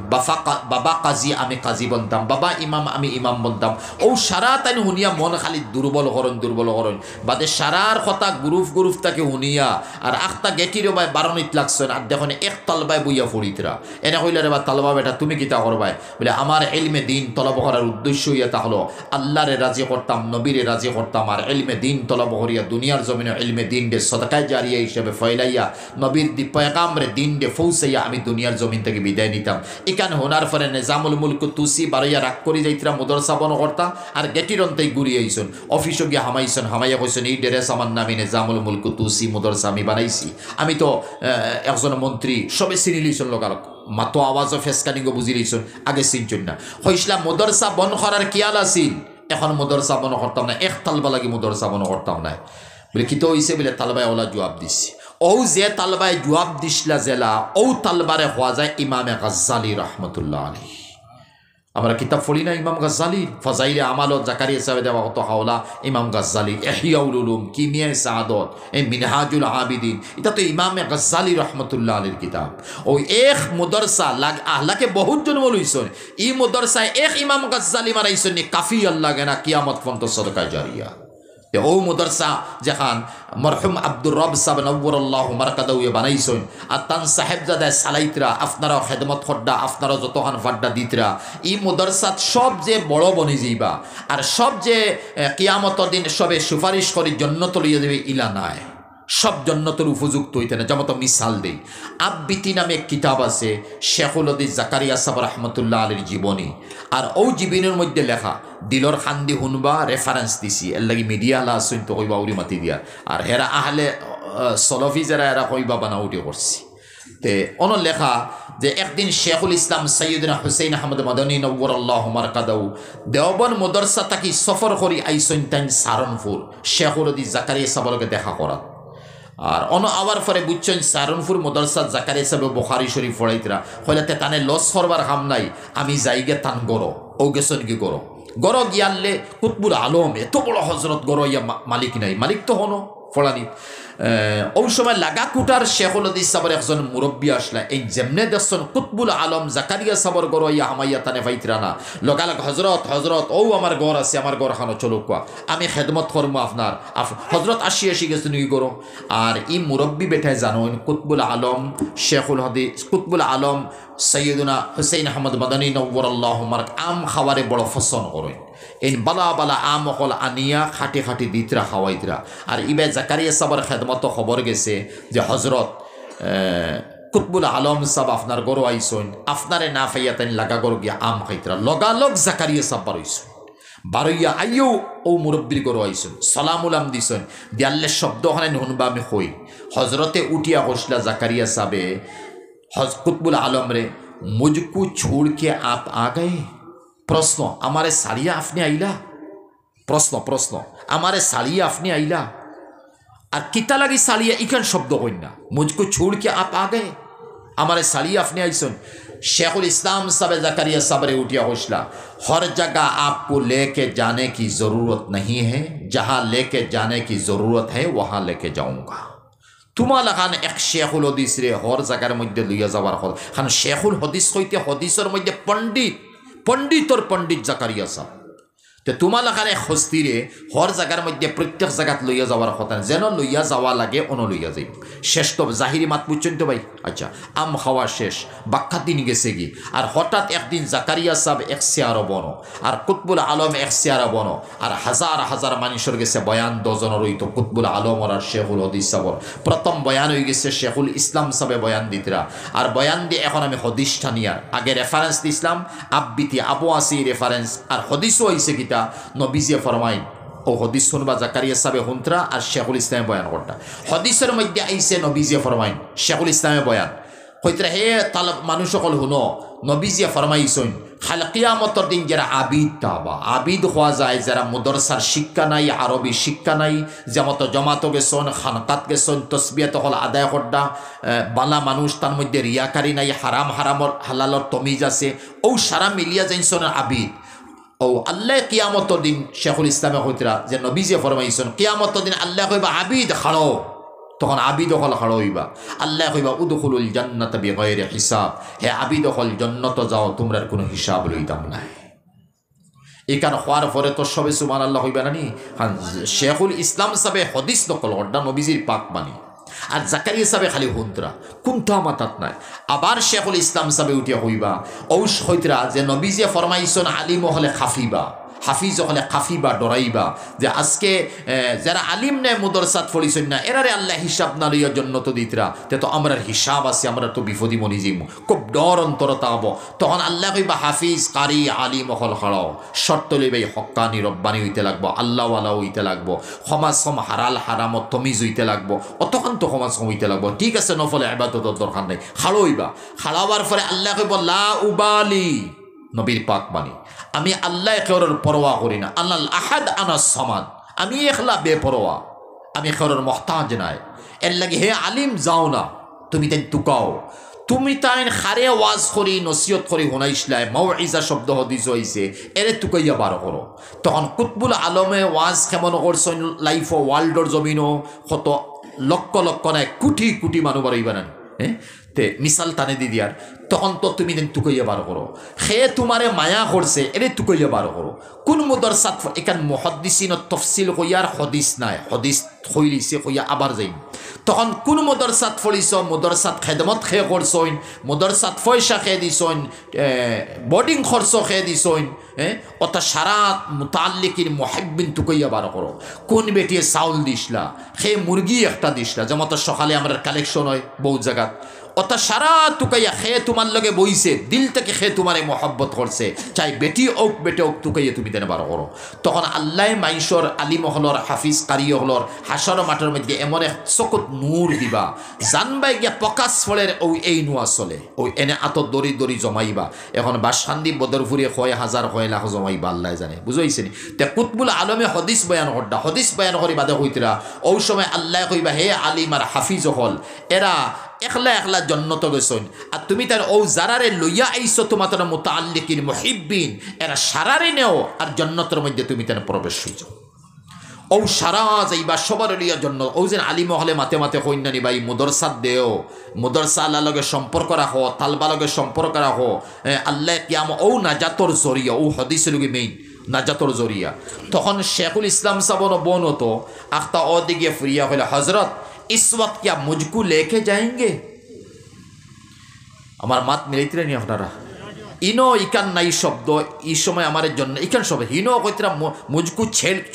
বাবা কাজী আমি কাজী বলতাম, বাবা ইমাম আমি ইমাম বলতাম। ও সারা তাইন শুনিয়া মন খালি দুর্বল করণ বাদে সারার কথা গ্রুপ তাকে শুনিয়া আর আখতা গেটির বাই বারণিত লাগছেন। আর দেখুন এক তালবাই বইয়া ফরিতরা এনে কইলে রে বা তালবা বেটা তুমি কিতা করবাই বলে আমার এলমে দিন তলব করার উদ্দেশ্য ইয়া তা হলো আল্লাহরে রাজি করতাম, নবীরে রাজি করতাম, আর এলমে দিন তলব করিয়া দুনিয়ার জমিনে এলমে দিন ডে সদকায় জারিয়া হিসেবে ফয়লাইয়া নবীর দি পয়গামরে দিন ডে ফৌসাইয়া আমি দুনিয়ার জমিন থেকে বিদায় নিতাম। এখানে হোনার পরে নেজামুল মুলক তুসি বারইয়া রাগ করি যাইতরা মুদরসা বন করতাম, আর গেটির অন্তেই ঘুরিয়ে আইসন অফিসও গিয়া হামাইছেন, হামাইয়া কইছেন এই ড্রেস আমার নামে নেজামুল মুলক তুসি মুদরসা আমি বানাইছি, আমি তো একজন মন্ত্রী সবে চিনি লইছেন লোকালক মাতো আওয়াজও ফেসকানিগো বুঝি লইছেন, আগে চিনছেন না। হইসলা মুদরসা বন করার কিয়াল আছিল, এখন মুদরসা বন করতাম না, এক তালবা লাগি মুদরসা বন করতাম না বলে কি তো হইছে বলে তালবায় ওলা জবাব দিছি। ও যে তালবায় জবাব দিসলা জেলা ও তালবারে হওয়া যায় ইমামে গাজ্জালি রহমতুল্লাহ আলাইহি। আমরা কিতাব পড়ি না ইমাম গাজ্জালি ফজাইলে আমালত জাকারিয়া সাহেব দেওয়া হতো হাওলা ইমাম গাজ্জালি ইহইয়াউল উলুম কিমিয়ায়ে সাআদত এই মিনহাজুল আবিদিন, এটা তো ইমামে গাজ্জালি রহমতুল্লাহ আলাইহির কিতাব। ওই এক মুদরসা আহলাকে বহুত জন বলইছেন ই মুদরসায় এক ইমাম গাজ্জালি মারাইছেন নি কাফি আল্লাহ গেনা কিয়ামত পর্যন্ত সদকা জারিয়া। ও মুদরসা যেখান মরহুম আব্দুর রব সাহেব নব্বরুল্লাহ মারকাদাউয়ে বানাইছেন, আর তান সাহেবজাদায় সালাইতরা আপনারাও খেদমত খড্ডা আপনারাও যতখান ফাড্ডা দিতরা ই মুদরসাত সব যে বড় বনি যাইবা, আর সব যে কিয়ামতর দিন সবে সুপারিশ করে জন্নত লইয়া দেবে ইলা নাই, সব জন্নতের উপযুক্ত হইতে না। যেমন তো মিসাল দেই আব্বিতি নামে এক কিতাব আছে শেখুল হদিস জাকারিয়া সাহেব রহমতুল্লাহ আলীর জীবনী, আর ও জীবনের মধ্যে লেখা দিলর খান্দি শুনবা রেফারেন্স দিছি এর লাগি মিডিয়া আলা আসুন তো কইবা উড়ি মাতি দিয়া, আর হেরা আহলে সলফি যারা এরা কইবা বানা উঠে করছি। তে অন লেখা যে একদিন শেখুল ইসলাম সৈয়দনা হুসেইন আহমদ মাদানী নব্বরুল্লাহু মারকাদাউ দেওবন মুদরসা তাকি সফর করি আইসন তাইন সারনপুর শেখুল হদিস জাকারিয়া সাহেবকে দেখা করা। আর আওয়ার পরে বুঝছেন সারনপুর মুদরসাত জাকারিয়া সাহেব বুখারী শরীফ পড়াইতরা হইলাতে তানে লস করবার কাম নাই, আমি যাইগে তান গরো ও গেছন কি গরো গড় গিয়ালে কুতবুল আলম এত বড় হজরত গড় ইয়া মালিক নাই, মালিক তো হনো ফলানি ওই সময় লাগাকুটার শেখুল হাদিস সাবর একজন মুরব্বী আসলা এই যেমনে দেখছেন কুতবুল আলম জাকারিয়া সাবর গড় ইয়া হামাইয়া তানে ফাইতরানা লগালগ হজরত হজরত ও আমার গড় আছে, আমার গড় খানো চলো কোয়া আমি খেদমত করবো আপনার। হজরত আসি গেছেন ই গড় আর ই মুরব্বী বেঠায় জানোন কুতবুল আলম শেখুল হাদিস কুতবুল আলম সৈয়দুনা হুসেইন আহমদ মাদানী নওয়ারাল্লাহু মারক আম খাওয়ারে বড় পছন্দ করেন। এই বালা বালা আম অকল আনিয়া খাটি খাটি দিতরা খাওয়াইতরা। আর ইবে জাকারিয়া সাবার খেদমত খবর গেছে যে হজরত কুতবুল আলম সাব আপনার গরু আইসইন, আপনারে না ফাইয়া তাই লাগা গরু গিয়া আম খাইতরা। লগালগ জাকারিয়া সাব বারইসইন, বারইয়া আইও ও মুরব্বীর গরু আইসইন, সালামুল আম দিসইন দিয়াল্লে শব্দ ওখানে নুনবা আমি হই। হজরতে উঠিয়া বসলা জাকারিয়া সাবে কুতবুল आलम रे मुझको छोड़ के आप आ गए। प्रश्न हमारे साड़िया आपने आईला, प्रश्न प्रश्न हमारे साड़िया आपने आईला और किता लगी साड़िया इकन शब्द होइना मुझको छोड़ के आप आ गए, हमारे साड़िया आपने आईसन। शेखुल इस्लाम साहब ज़करिया साहब रे उठिया होशला हर जगह आपको लेके जाने की ज़रूरत नहीं है, जहाँ लेके जाने की ज़रूरत है वहाँ लेके जाऊँगा। तुम्हारा खान एक शेखुल हदीस रे हर जगार मध्य लुइया जावार हल खान शेखुल हदीस कइते हदीसर मध्य पंडित पंडित और पंडित জাকারিয়া साहब तो तुम्हारा खान एक हस्ती रे हर जगार मध्य प्रत्येक जगत लुइया जावार हता जेन लुइया जावा लागे अन लुइया जाई। शेष तो जाहिरी मात बुझছেন তো ভাই। আচ্ছা আম খাওয়া শেষ বাক্কা দিন গেছে কি আর হঠাৎ একদিন জাকারিয়া সাহেব এক চেয়ার বনো আর কুতবুল আলম এক চেয়ার বনো আর হাজার হাজার মানুষের গেছে বয়ান দজনের হইতো কুতবুল আলম আর শেখুল হদিস সাহেব প্রথম বয়ান হয়ে গেছে শেখুল ইসলাম সাহেব বয়ান দিতরা আর বয়ান দিয়ে এখন আমি হদিসটা নিয়ার আগে রেফারেন্স দিছিলাম আব্বিতি আবু আসি রেফারেন্স আর হদিসও হইছে কিতা নবীজি ফরমাইন ও হদিস শুনবা জাকারিয়া সাহেব হুন্তরা আর শেখুল ইসলাম বয়ান করতা। হদিসের মধ্যে আইছে নবীজি ফরমাইন শেখুল ইসলামে বয়ান কইতরা হে তালব মানুষ সকল হুনো নবীজি ফরমাইছেন খাল কিয়ামতের দিন যারা আবিদ তাবা আবিদ হওয়া যায় যারা মুদরসার শিক্ষা নাই আরবি শিক্ষা নাই যেমত জমাত গেছন খানকাত গেছন তসবিয়াত হল আদায় করডা বালা মানুষ তার মধ্যে রিয়াকারি নাই হারাম হারামর হালালর তমিজ আছে ও সারা মিলিয়া যাইছন আবিদ ও আল্লাহ কিয়ামতের দিন শেখুল ইসলামে হইতরা যে নবীজি ফরমাইছেন কিয়ামতের দিন আল্লাহ কইবা আবিদ খাড়ো তখন আবিদ হল খাড়ো হইবা আল্লাহ কইবা উদখুলুল জান্নাত বিগাইরি হিসাব হে আবিদ হল জান্নাত যাও তোমরা কোনো হিসাব লইতাম নাই। এখান হওয়ার পরে তো সবে সুবহানাল্লাহ হইবা না নি। শেখুল ইসলাম সাহেব হদিস নকল করডা নবীজির পাক বাণী আর জাকারিয়া সাহেব খালি হুন্তরা কোনটা মাতাত নাই। আবার শেখুল ইসলাম সাহেব উঠিয়া হইবা ঔষ হইতরা যে নবীজি ফরমাইছেন আলিম হলে খাফিবা হাফিজ হলে খাফিবা ডরাইবা যে আজকে যারা আলিম নেয় মুদরসাত ফলিছেন না এরারে আল্লাহ হিসাব না লইয়া জন্নত দিতরা তে তো আমরার হিসাব আছে আমরা তো বিপদী মনি যাইব খুব ডর অন্তরতা হব। তখন আল্লাহ কইবা হাফিজ কারি আলিম হল খাড়াও শর্ত লইবাই হক্কানি রব্বানি হইতে লাগবো আল্লাহওয়ালা হইতে লাগবো সমাজ সম হারাল হারামত তমিজ হইতে লাগবো অতক্ষণ তো সমাজ সম হইতে লাগবো ঠিক আছে নফলে ইবাদতর দরকার নাই খাড়ো হইবা। খাড়াবার পরে আল্লাহ কইব লা উবালি নবীর পাক বাণী আমি আল্লাহ কেউর পরোয়া করি না আল্লাহ আহাদ আনা সমান আমি একলা বেপরোয়া আমি কেউর মহতাজ নাই এর লাগে হে আলিম যাও না তুমি তাই তুকাও তুমি তাই খারে ওয়াজ করি নসিহত করি শুনাইছিলাই মাউইজা শব্দ হদিস হইছে এরে তুকাইয়া বার করো। তখন কুতবুল আলমে ওয়াজ কেমন করছেন লাইফ ওয়ার্ল্ডর জমিনও কত লক্ষ লক্ষ নাই কোটি কোটি মানুষ বাড়াইবা না হ্যাঁ তে মিসাল টানে দি দিয়ার তখন তো তুমি দেন তুকাইয়া বার করো সে তোমারে মায়া করছে এরে তুকাইয়া বার করো। কোন মুদরসাত এখান মুহাদ্দিসিন তফসিল কইয়ার হদিস নাই হদিস হইলিছে কইয়া আবার যাই তখন কোন মুদরসাত ফলিছ মুদরসাত খেদমত খে করছইন মুদরসাত পয়সা খে দিছইন বোর্ডিং খরচ খে দিছইন অত সারা মুতাল্লিকিন মুহিব্বিন তুকাইয়া বার করো। কোন বেটিয়ে চাউল দিসলা সে মুরগি একটা দিসলা যেমন সকালে আমরা কালেকশন হয় বহু জায়গাত অত সারা তুকাইয়া খে তোমার লগে বইছে দিল থেকে খে তোমারে মহব্বত করছে চাই বেটি ওক বেটে ওক তুকাইয়া তুমি দেনে বার করো। তখন আল্লাহ মাইশর আলিম হলর হাফিজ কারি হলর হাসর মাঠের মধ্যে এমন এক চকুত নূর দিবা জানবাই গিয়া প্রকাশ ফলের ও এই নোয়া চলে ওই এনে আত দড়ি দড়ি জমাইবা এখন বাসান্দি বদরপুরে 1,000 লাখ জমাইবা আল্লাহ জানে বুঝাইছে নি। তে কুতবুল আলমে হদিস বয়ান করডা হদিস বয়ান করি বাদে হইতরা ওই সময় আল্লাহ কইবা হে আলিম আর হাফিজ হল এরা একলা একলা জন্নত গেছন আর তুমি তার ও যারারে লইয়া আইছো তোমার তার মুতাআল্লিকিন মুহিব্বিন এরা সারারে নেও আর জন্নতের মধ্যে তুমি তার প্রবেশ হইছ ও সারা যাইবা সবার লিয়া জন্য ও যেন আলিম হলে মাতে মাতে কইনানি ভাই মুদরসাদ দেও মুদরসা আল্লাহ লগে সম্পর্ক রাখো তালবা লগে সম্পর্ক রাখো আল্লাহ কিয়াম ও নাজাতর জরিয়া ও হাদিসের লগে মেইন নাজাতর জরিয়া তখন শেখুল ইসলাম সাবন বোন হতো আখতা ও দিকে ফিরিয়া হইলে হজরত इस वक्त क्या मुझको लेके जाएंगे আমার মাত মিলাইতে নি আপনারা ইনো ইকান নাই শব্দ এই সময় আমার জন্য ইকান শব্দ হিনো কইতরা মুঝকো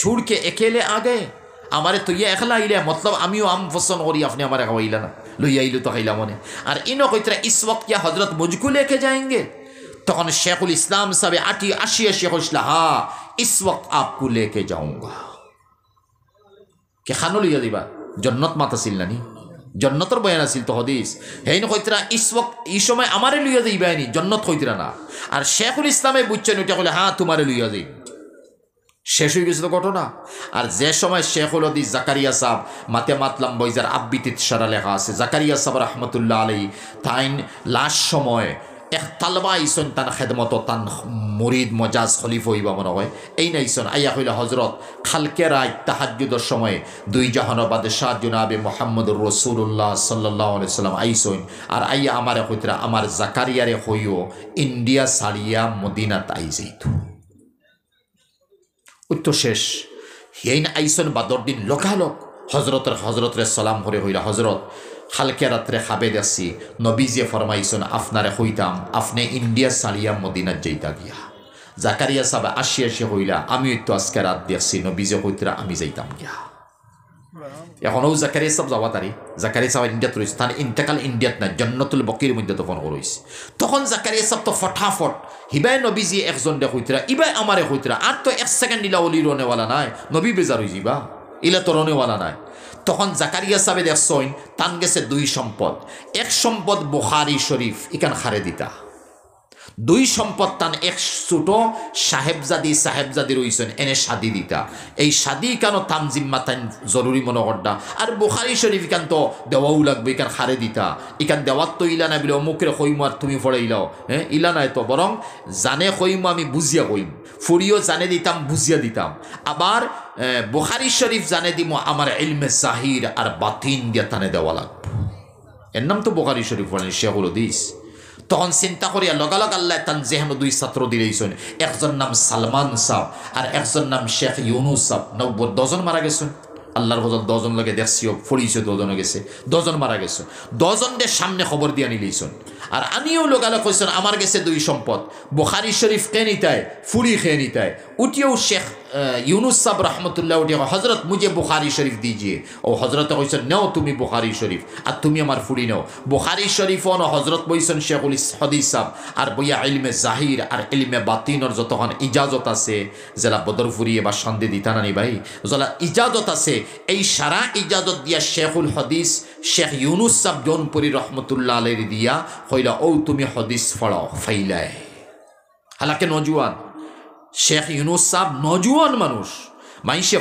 छोड़ के अकेले आ गए আমারে তো ইয়া একলা আইলে मतलब আমিও আম পছন্দ করি আপনি আমারে খাওয়াইলা না লইয়া আইলো তো খাইলা মনে আর ইনো কইতরা इस वक्त क्या हजरत मुझको लेके जाएंगे তখন শেখুল ইসলাম সাহেব আশি কইলা হ্যাঁ इस वक्त आपको लेके जाऊंगा কে খানো লইয়া দিবা জন্নত মাত আছিল নানি জন্নতর বয়ান আছিল তো হদিস হেইন কইতরা এই সময় আমারে লইয়া যাইবানি জন্নত কইতরা না আর শেখুল ইসলামে বুঝছেন ওইটা কইলে হ্যাঁ তোমারে লইয়া যাই শেষ হয়ে গেছে তো ঘটনা আর যে সময় শেখুল হদিস জাকারিয়া সাহেব মাতে মাতলাম বইজার আব্বিতিত সারা লেখা আছে জাকারিয়া সাহেব রহমতুল্লাহ আলাইহি তাইন লাস্ট সময় এক তালবা আইসন তান খেদমত তান মুরিদ মজাজ খলিফ হইবা মনে হয় এই নাইসন আইয়া হইলে হজরত খালকে রায় তাহাজ্জুদের সময় দুই জাহানের বাদশাহ জনাবে মুহাম্মদুর রাসূলুল্লাহ সাল্লাল্লাহু আলাইহি সাল্লাম আইসন আর আইয়া আমারে কইতরা আমার জাকারিয়ারে হইও ইন্ডিয়া সারিয়া মদিনাত আই যাইতো উত্তর শেষ হেইন আইসন বাদর দিন লোকালোক হজরতের সালাম করে হইলা হজরত হালকে রাত্রে খাবে যাচ্ছি নবীজে ফরমাইছেন আপনারে হইতাম আপনি ইন্ডিয়া সারিয়া মদিনাত যাইতা গিয়া জাকারিয়া সাহেব আসি হইলা আমি তো আজকে রাত দেখছি নবীজে হইতরা আমি যাইতাম গিয়া এখনও জাকারিয়া সাহেব যাওয়া তারি জাকারিয়া সাহেব ইন্ডিয়াত রয়েছে তার ইন্তেকাল ইন্ডিয়াত না জন্নতুল বকির মধ্যে তখন রয়েছে তখন জাকারিয়া সাহেব তো ফটাফট হিবাই নবীজি একজন দে হইতরা ইবাই আমারে হইতরা আর তো এক সেকেন্ড ইলা অলি রনেওয়ালা নাই নবী বেজার হয়ে যাবা ইলা তো রনেওয়ালা নাই তখন জাকারিয়া সাহেব দেখছইন তান গেছে দুই সম্পদ এক সম্পদ বুখারী শরীফ ইকান খারে দিতা দুই সম্পদ তান এক ছোট সাহেবজাদি রইছেন এনে শাদি দিতা এই শাদি কেন তান জিম্মা তান জরুরি মনে করডা আর বুখারী শরীফ ইকান তো দেওয়াও লাগবে ইকান খারে দিতা ইকান দেওয়াত তো ইলা না বলে অমুকরে কইমু আর তুমি ফড়াইলাও হ্যাঁ ইলা নাই তো বরং জানে কইমু আমি বুঝিয়া কইম ফুরিও জানে দিতাম বুঝিয়া দিতাম আবার বুখারী শরীফ জানে দিমু আমার ইলমে জাহির আর বাতিন দিয়া তানে দেওয়া লাগবে এর নাম তো বুখারী শরীফ বলেন শেখুল হাদিস তখন চিন্তা করিয়া লগালগ আল্লাহ তান যেহেন দুই ছাত্র দিলেইছেন একজন নাম সালমান সাহ আর একজন নাম শেখ ইউনুস সাহ 10 মারা গেছেন আল্লাহর ফজল 10 লগে দেখছিও ফড়িছে 10 গেছে 10 মারা গেছে 10 সামনে খবর দিয়া নিলেইছেন আর আমিও লোকালক কইছেন আমার গেছে দুই সম্পদ বুখারী শরীফ কে নিতায় ফুরি খেয়ে নিতায় উঠিও শেখ यूनुस साहब रहमतुल्लाह उठे हजरत मुझे बुखारी शरीफ दीजिए और हजरत कइसन नाओ तुम्हें बुखारी शरीफ और तुम्हें हमार फुड़ी नाओ बुखारी शरीफ और हजरत बइसन शेखुल हदीस साहब और बइया इल्मे जाहिर और इल्मे बातिन और যতক্ষণ इजाजत আছে জেলা বদর ফুরিয়ে বা শান্তি দিতা না নি ভাই জলা ইজাজত আছে এই সারা ইজাজত দিয়া শেখুল হদিস শেখ ইউনুস সাহেব জনপুরি রহমতুল্লাহ আলাইহি দিয়া কইলা ও তুমি হদিস পড়াও ফাইলায় হালাকে নজওয়ান শেখ ইউনুস সাহেব নজওয়ান মানুষ মাইসে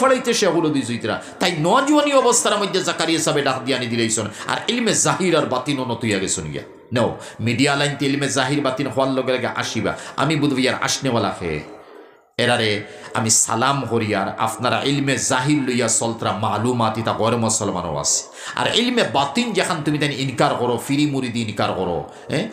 ফড়াইতে শেখুল হদিস হইতরা তাই নজওয়ানি অবস্থার মধ্যে জাকারিয়া সাহেব ডাক দিয়া নি দিলেইছেন আর ইলমে জাহির আর বাতিন নতুইয়া গেছেন গিয়া নাও মিডিয়া লাইন ইলমে জাহির বাতিন হওয়ার লগে লগে আসিবা আমি বুঝবি আর আসনেওয়ালা হে এরারে আমি সালাম করি আর আপনারা ইলমে জাহির লইয়া চলতরা মালুমাত ইতা গরে মুসলমানও আছে আর ইলমে বাতিন যেখান তুমি তাই ইনকার করো ফিরি মুরিদি ইনকার করো হ্যাঁ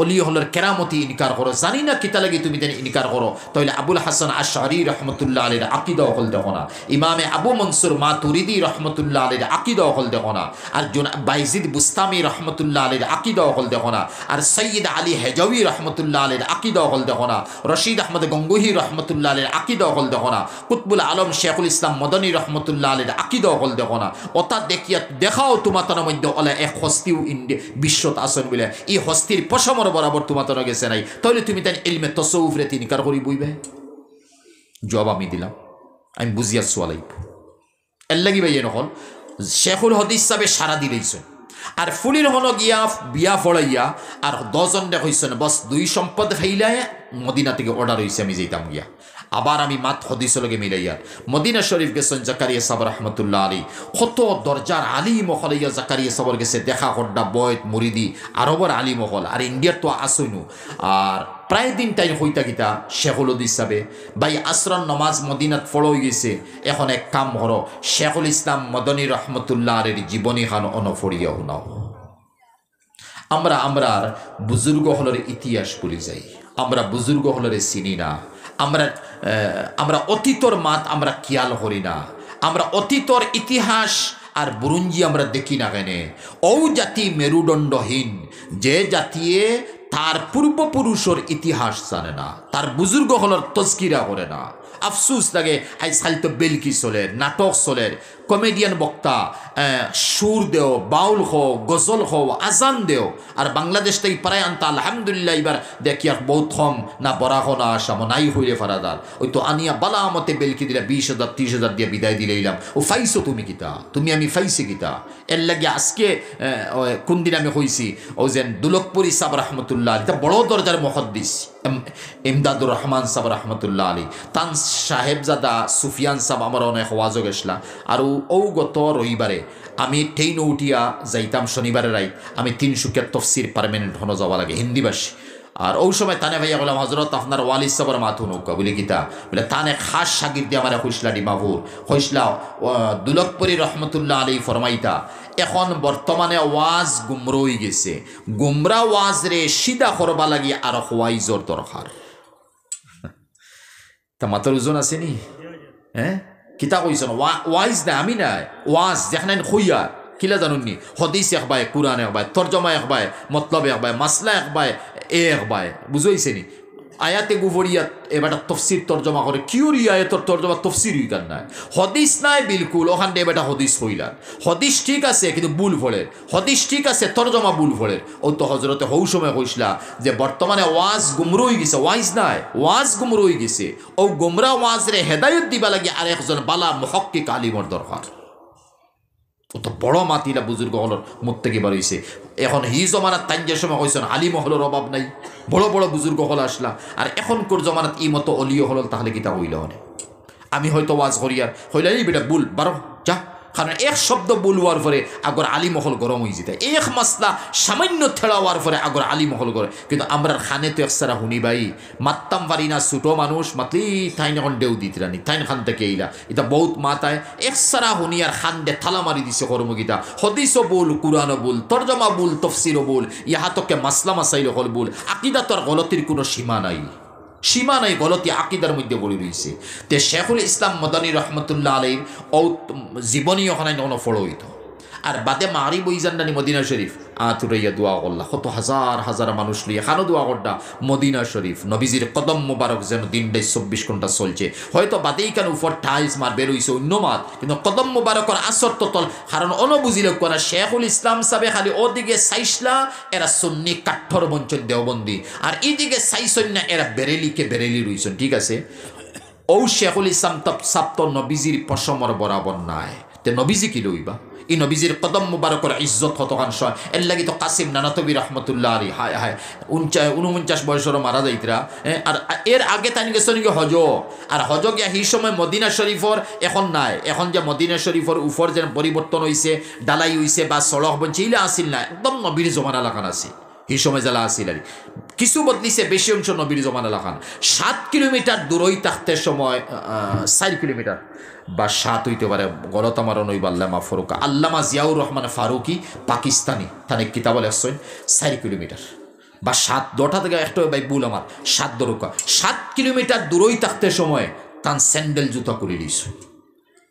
অলি হলের কেরামতি ইনকার করো জানি না কিতা লাগি তুমি তাই ইনকার করো তাহলে আবুল হাসান আশআরি রহমতুল্লাহ আলাইহির আকীদা হল দেখো না ইমামে আবু মনসুর মাতুরিদি রহমতুল্লাহ আলাইহির আকীদা হল দেখো না আর বাইজিদ বুস্তামি রহমতুল্লাহ আলাইহির আকীদা হল দেখো না আর সৈয়দ আলী হেজাউই রহমতুল্লাহ আলাইহির আকীদা হল দেখো না রশিদ আহমদ গঙ্গুহি রহমতুল্লাহ আলাইহির আকীদা হল দেখো না কুতবুল আলম শেখুল ইসলাম মদনী রহমতুল্লাহ আলাইহির আকীদা হল দেখো না ওটা দেখিয়া দেখাও তোমার মধ্যে ওলা এক হস্তিও বিশ্বত আসন বলে এই হস্তির পশমর বরাবর তোমার গেছে নাই তাহলে তুমি তাই ইলমে তসউফরে তিনকার করি বইবে জবাব আমি দিলাম আমি বুঝিয়া সোয়ালাইব এর লাগি ভাই নহল শেখুল হদিস সাহেব সারা দিলেইছেন আর ফুলির হল গিয়া বিয়া ফড়াইয়া আর 10 জন হইছেন বস দুই সম্পদ ফাইলায় মদিনা থেকে অর্ডার হইছে আমি যেতাম গিয়া আবার আমি মাত হদিস লগে মিলাইয়া মদিনা শরীফ গেছেন জাকারিয়া সাহেব রহমতুল্লাহ আলী কত দরজার আলী মহলাইয়া জাকারিয়া সাহেবের গেছে দেখা করডা বয়ত মুরিদি আরবর আলী মহল আর ইন্ডিয়ার তো আসইনু আর প্রায় দিন টাইম হইতা গিতা শেখুল হদিস সাবে ভাই আসরন নমাজ মদিনাত ফলো হয়ে গেছে এখন এক কাম করো শেখুল ইসলাম মদনী রহমতুল্লাহ আলীর জীবনী খান অনফরিয়া শুনাও আমরা আমরার বুজুর্গ হলের ইতিহাস ভুলে যাই আমরা বুজুর্গ হলরে চিনি না আমরা অতীতর মাত আমরা খেয়াল করি না আমরা অতীতর ইতিহাস আর বুরুঞ্জি আমরা দেখি না কেনে ও জাতি মেরুদণ্ডহীন যে জাতিয়ে তার পূর্বপুরুষের ইতিহাস জানে না তার বুজুর্গ হলর তজকিরা করে না আফসুস লাগে আজকাল তো বেলকি চলে নাটক চলে কমেডিয়ান বক্তা সুর দেও বাউল হো গজল হো আজান দেও আর বাংলাদেশ থেকে প্রায় আনতা আলহামদুলিল্লাহ এবার দেখি আর বহুত কম না বরাহ না আসা নাই হইলে ফারাদার ওই তো আনিয়া বালা মতে বেলকি দিলে 20,000 30,000 দিয়ে বিদায় দিলে এলাম ও ফাইছো তুমি কিতা তুমি আমি ফাইছি কিতা এর লাগে আজকে কোন দিন আমি হইছি ও যেন দুলকপুরি সাহেব রহমতুল্লাহ আলী তা বড় দরজার মুহাদ্দিস ইমদাদুর রহমান সাহেব রহমতুল্লাহ আলী তান সাহেবজাদা সুফিয়ান সাহেব আমার অনেক ওয়াজও গেছলা আর ও গত রবিবারে আমি ট্রেন উঠিয়া যাইতাম শনিবারে রাইত আমি 300 তফসির পার্মানেন্ট হনো যাওয়া লাগে হিন্দিভাষী আর ওই সময় তানে ভাইয়া বললাম হজরত আপনার ওয়ালিদ সাবর মাথু নৌকা বলি গীতা বলে তানে খাস সাগির দিয়ে আমার হইসলা ডিমাপুর হইসলা দুলকপুরি রহমতুল্লাহ আলী ফরমাইতা এখন বর্তমানে ওয়াজ গুমরই গেছে গুমরা ওয়াজ রে সিধা করবা লাগি আর ওয়াইজর দরকার তা মাথার ওজন আসেনি হ্যাঁ কিতা কইছেন ওয়াইজ না আমি না ওয়াজ যেখানে খুইয়া কিলা জানুননি হদিস একবায় কুরআন একবায় তর্জমা একবায় মতলব একবায় মাসলা একবায় একবায় বুঝাইছে নি আয়াতে গুভরিয়া এবারটা তফসির তর্জমা করে কিউরি আয়াতর তর্জমা তফসির হই কান নাই হদিস নাই বিলকুল ওখান দিয়ে বেটা হদিস হইলাম হদিস ঠিক আছে কিন্তু ভুল ফলের হদিস ঠিক আছে তর্জমা ভুল ফলের ও তো হজরতে হৌ সময় কইসলা যে বর্তমানে ওয়াজ গুমরো হয়ে গেছে ওয়াইজ নাই ওয়াজ গুমরো হয়ে গেছে ও গুমরা ওয়াজ রে হেদায়ত দিবা লাগে আর একজন বালা মুহাক্কিক আলিমর দরকার ও তো বড় মাতিলা বুজুর্গ হলর মুখ থেকে বার হইছে এখন হি জমানাত তাই যে সময় কইছেন আলিম হলর অভাব নাই বড় বড় বুজুর্গ হল আসলা আর এখনকার জমানাত ই মতো অলিও হল তাহলে কি তা হইল হনে আমি হয়তো ওয়াজ করি আর হইলে বেটা বুল বারো যা কারণ এক শব্দ বলওয়ার পরে আগর আলী মহল গরম হয়ে যেতে এক মাসলা সামান্য থেড়াওয়ার পরে আগর আলী মহল গড়ে কিন্তু আমরা খানে তো একসারা শুনি ভাই মাততাম পারি না ছোটো মানুষ মাতলি তাইন এখন ডেউ দিতে রানি তাইন খান থেকে এইলা এটা বহুত মাতায় একসারা শুনি আর খান দে থালা মারি দিছে কর্মগীতা হদিসও বল কুরআনও বল তর্জমা বল তফসিরও বল ইহাতকে মাসলা মাসাইল হল বল আকিদা তোর গলতির কোনো সীমা নাই সীমা নাই গলতি আকিদার মধ্যে বলে রয়েছে তে শেখুল ইসলাম মদনী রহমতুল্লাহ আলীর ও জীবনী ওখানে ফলো হইত আর বাদে মারি বইজান্ডানি মদিনা শরীফ তুরাইয়া দোয়া করলা কত হাজার হাজার মানুষ লিয়ে খানো দোয়া করডা মদিনা শরীফ নবীজির কদম মোবারক যেন দিনটাই 24 ঘন্টা চলছে হয়তো বাদেই কেন উপর টাইলস মার বেরোইছে অন্য মাত কিন্তু কদম মোবারকর আসর ততল কারণ অনুবুঝিল কোনা শেখুল ইসলাম সাবে খালি ওদিকে সাইসলা এরা সুন্নি কাঠর বঞ্চন দেওবন্দি আর এইদিকে সাইসন না এরা বেরেলিকে বেরেলি রইছেন ঠিক আছে ও শেখুল ইসলাম সাপ্ত নবীজির পশমর বরাবর নাই তে নবীজি কি লইবা এই নবীজির কদম মুবারকর ইজ্জত হতকাংশ এর লাগি তো কাসিম নানাতবি রহমতুল্লাহ আলী হায় হায় 49 বয়সের মারা যাইতরা আর এর আগে তাই গেছে নাকি হজ আর হজ গিয়া সেই সময় মদিনা শরীফর এখন নাই এখন যে মদিনা শরীফর উপর যেন পরিবর্তন হয়েছে ডালাই হয়েছে বা সড়ক বলছে ইলা আসিল না একদম নবীর জমানা লাগান আছে এই সময় জ্বালা আসিল আর কিছু বদলিছে বেশি অংশ নবীর জমানা লাগান 7 কিলোমিটার দূরই থাকতে সময় 4 কিলোমিটার বা 7 হইতে পারে গলত আমার নইব আল্লামা ফারুকা আল্লামা জিয়াউর রহমান ফারুকি পাকিস্তানি তানে কিতাব লেখছেন 4 কিলোমিটার বা 7 দটা থেকে একটা ভাই ভুল আমার 7 দরকা 7 কিলোমিটার দূরই থাকতে সময় তান স্যান্ডেল জুতা করে দিস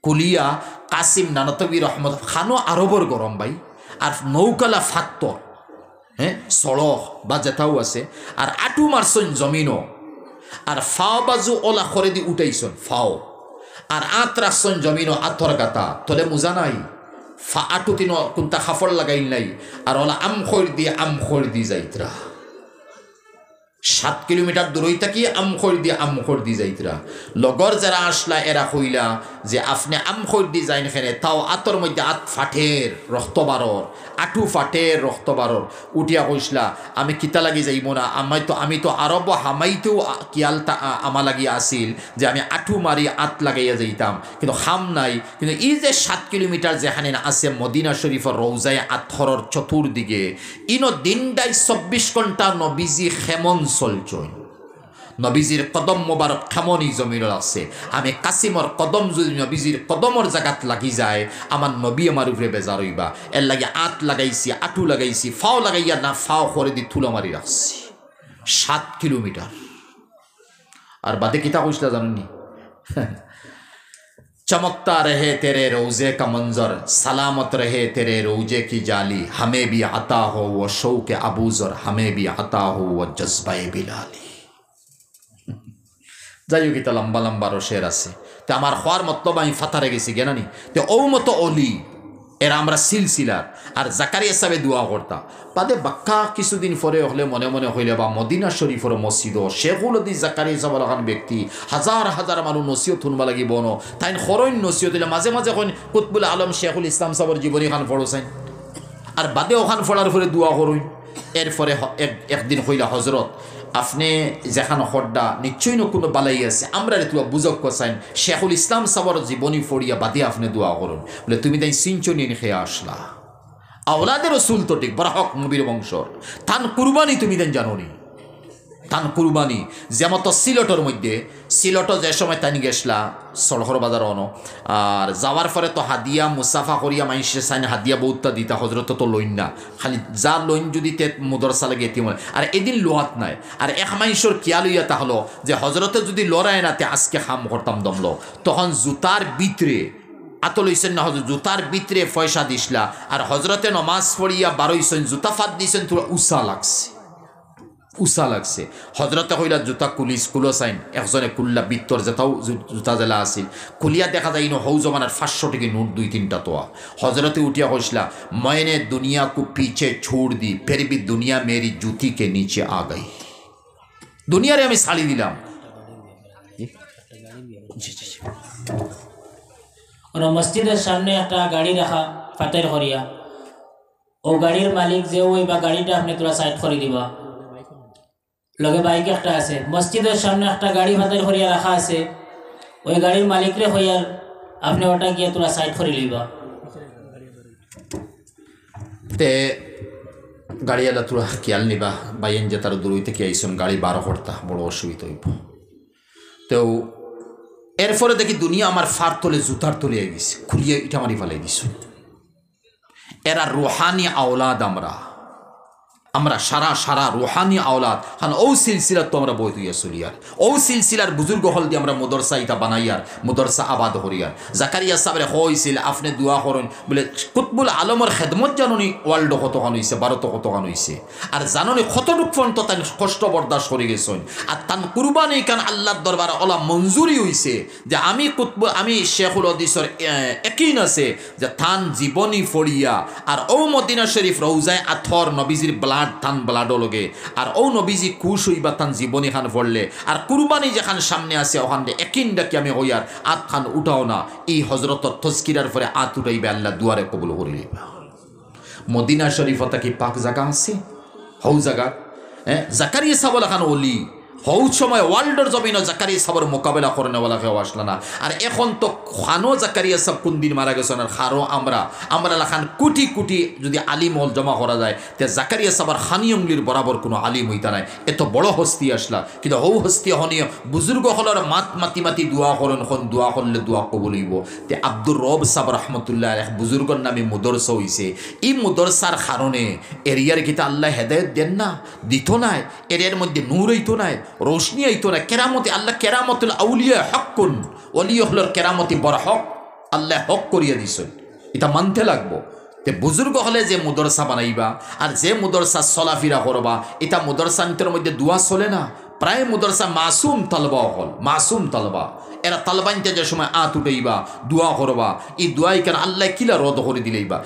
কুলিয়া কাসিম নানাতবি রহমত খানো আরবর গরম ভাই আর নৌকালা ফাত্তর হ্যাঁ সড়ক বা যেটাও আছে আর আটু মারছন জমিনও আর ফাও বাজু ওলা খরে দি উঠাইছন ফাও আর আত রাখছন জমিনও আথর গাতা তলে মোজা নাই ফা আটু তিন কোনটা খাফড় লাগাইল নাই আর ওলা আম খৈর দি যাইতরা 7 কিলোমিটার দূরই থাকি আমখর দি যাইতরা লগর যারা আসলা এরা কইলা যে আপনি আমখর দি যাইন খেনে তাও আতর মধ্যে আত ফাটের রক্ত বারর আটু ফাটের রক্ত বারর উঠিয়া কইসলা আমি কিতা লাগি যাইব না আমি তো আরব হামাইতেও কিয়ালতা আমা লাগি আসিল যে আমি আটু মারি আত লাগাইয়া যাইতাম কিন্তু খাম নাই কিন্তু এই যে 7 কিলোমিটার যেখানে আছে মদিনা শরীফের রৌজায় আথরর চতুর্দিকে ইনো দিনটাই 24 ঘন্টা নবীজি খেমন চলছই নবীজির কদম মোবারক খামনি জমিন আছে আমি কাসিমর কদম যদি নবীজির কদমর জায়গাত লাগি যায় আমার নবী আমার উপরে বেজার হইবা এর লাগে আত লাগাইছি আটু লাগাইছি ফাও লাগাইয়া না ফাও করে দি থুলো মারি রাখছি 7 কিলোমিটার আর বাদে কিতা কইসলা জানেননি चमकता रहे तेरे रोज़े का मंजर सलामत रहे तेरे रोज़े की जाली हमें भी आता हो वो शौक़ अबूज़र हमें भी आता हो वो जज्बा बिलाली যাই হোক এটা লম্বা লম্বা রসের আছে তো আমার হওয়ার মতলব আমি ফাতারে গেছি জ্ঞানী তো ও মতো অলি এরা আমরা সিলসিলার আর জাকারিয়া সাহেবে দোয়া করতা বাদে বাক্কা কিছুদিন পরে হলে মনে মনে হইলে বা মদিনা শরীফের মসজিদ শেখুল উদ্দিন জাকারিয়া সাহেব লাগান ব্যক্তি হাজার হাজার মানুষ নসিহত শুনবা লাগিব ন তাই খরণ নসিহত দিলে মাঝে মাঝে কইন কুতবুল আলম শেখুল ইসলাম সাহেবের জীবনী খান পড়োসাইন আর বাদে ওখান ফলার পরে দোয়া করুন এরপরে একদিন হইলা হজরত আপনি যেখানে হড্ডা নিশ্চয়ই না কোনো বালাই আছে আমরা তুয়া বুঝক কসাইন শেখুল ইসলাম সাবর জীবনী ফড়িয়া বাদে আপনি দোয়া করুন বলে তুমি তাই সিঞ্চনি খেয়ে আসলা আওলাদের রসুল তো ঠিক বরাহক নবীর বংশর তান কুরবানি তুমি দেন জানোনি তান কুরবানি যেমন তো সিলটর মধ্যে সিলট যে সময় তানি গেছলা সড়কর বাজার অন আর যাওয়ার পরে তো হাদিয়া মুসাফা করিয়া মানুষের সাইন হাদিয়া বহুতটা দিতা হজরত তো লইন না খালি যা লইন যদি তে মুদরসা লাগে এটি মনে আর এদিন লোহাত নাই আর এক মানুষের কিয়া লইয়া তাহলো যে হজরতে যদি লড়ায় না তে আজকে খাম করতাম দমলো তখন জুতার ভিতরে আতল হইছেন না হজরত জুতার ভিতরে পয়সা দিসলা আর হজরতে নমাজ পড়িয়া বারোইছেন জুতা ফাত দিয়েছেন তোরা উষা লাগছে হজরতে কইলা জুতা কুলো চাইন একজনে কুল্লা বিত্তর যেটাও জুতা জেলা আছিল কুলিয়া দেখা যায় হৌ জমানার 500 টাকা নোট 2-3টা তোয়া হজরতে উঠিয়া কইসলা ময়নে দুনিয়া কু পিছে छोड़ दी फिर भी दुनिया मेरी जूती के नीचे आ गई দুনিয়ারে আমি ছাড়ি দিলাম और मस्जिদের সামনে একটা গাড়ি রাখা ফাতের করিয়া ও গাড়ির মালিক যে ওই বা গাড়িটা আপনি তোরা সাইড করে দিবা লগে বাইক একটা আছে মসজিদের সামনে একটা গাড়ি ফাতের করিয়া রাখা আছে ওই গাড়ির মালিকরে হইয়ার আপনি ওটা গিয়ে তোরা সাইড করে লইবা তে গাড়িওয়ালা তোরা খেয়াল নিবা বাইন যে তার দূর থেকে আইসন গাড়ি 12 করতা বড় অসুবিধা হইব তো এরপরে দেখি দুনিয়া আমার ফার তলে জুতার তলে গেছে খুলিয়ে ইটা মারি ফেলাই দিস এরা রুহানি আওলাদ আমরা সারা রুহানি আওলাদ হান ও সিলসিলার তো আমরা বই তুইয়া চলিয়ার ও সিলসিলার বুজুর্গ হল দিয়ে আমরা মুদরসা ইটা বানাইয়ার মুদরসা আবাদ হরিয়ার জাকারিয়া সাহেবের হইছিল আপনি দোয়া করেন বলে কুতবুল আলমর খেদমত জাননি ওয়ার্ল্ড কতখান হয়েছে ভারত কতখান হয়েছে আর জাননি কতটুক পর্যন্ত তাই কষ্ট বরদাস্ত করে গেছেন আর তান কুরবানি কান আল্লাহর দরবার ওলা মঞ্জুরি হয়েছে যে আমি শেখুল হদিসের একই আছে যে তান জীবনী ফড়িয়া আর ও মদিনা শরীফ রৌজায় আথর নবীজির থান ব্লাডও লগে আর ও নবীজি খুশ হইবা তান জীবনী খান পড়লে আর কুরবানি যেখান সামনে আছে ওখান একিন ডাকি আমি হইয়ার আত খান উঠাও না এই হজরত তস্কিরার পরে আত উঠাইবে আল্লাহ দুয়ারে কবুল করে লইবা মদিনা শরীফতা কি পাক জায়গা আছে হৌ জায়গা জাকারিয়া সাহেব খান ওলি হৌ সময় ওয়ার্ল্ডের জমিন জাকারিয়া সাহেবের মোকাবেলা করে নেওয়ালা কেউ আসলো না আর এখন তো খানো জাকারিয়া সাহেব কোন দিন মারা গেছেন আর খারো আমরা লাখান কোটি কোটি যদি আলিম হল জমা করা যায় তে জাকারিয়া সাহেবের খানিয়ংলির বরাবর কোনো আলিম হইতা নাই এত বড় হস্তি আসলা কিন্তু হৌ হস্তি হনীয় বুজুর্গ হলের মাতি দোয়া করেন এখন দোয়া করলে দোয়া কবুল হইব তে আব্দুর রব সাহেব রহমতুল্লাহ এক বুজুর্গর নামে মুদরসা হইছে এই মুদরসার কারণে এরিয়ার কিতা আল্লাহ হেদায়ত দেন না দিত নাই এরিয়ার মধ্যে নূর হইতো নাই রোশনি আইতো না কেরামতি আল্লাহ কেরামতুল আউলিয়া হকুন ওলি হলর কেরামতি বড় হক আল্লাহ হক করিয়া দিছেন এটা মানতে লাগবো তে বুজুর্গ হলে যে মুদরসা বানাইবা আর যে মুদরসা চলাফিরা করবা এটা মুদরসা নিতের মধ্যে দোয়া চলে না প্রায় মুদরসা মাসুম তালবা এরা তালবাইতে যে সময় আত উঠাইবা দোয়া করবা এই দোয়াই কেন আল্লাহ কিলা রদ করে দিলেইবা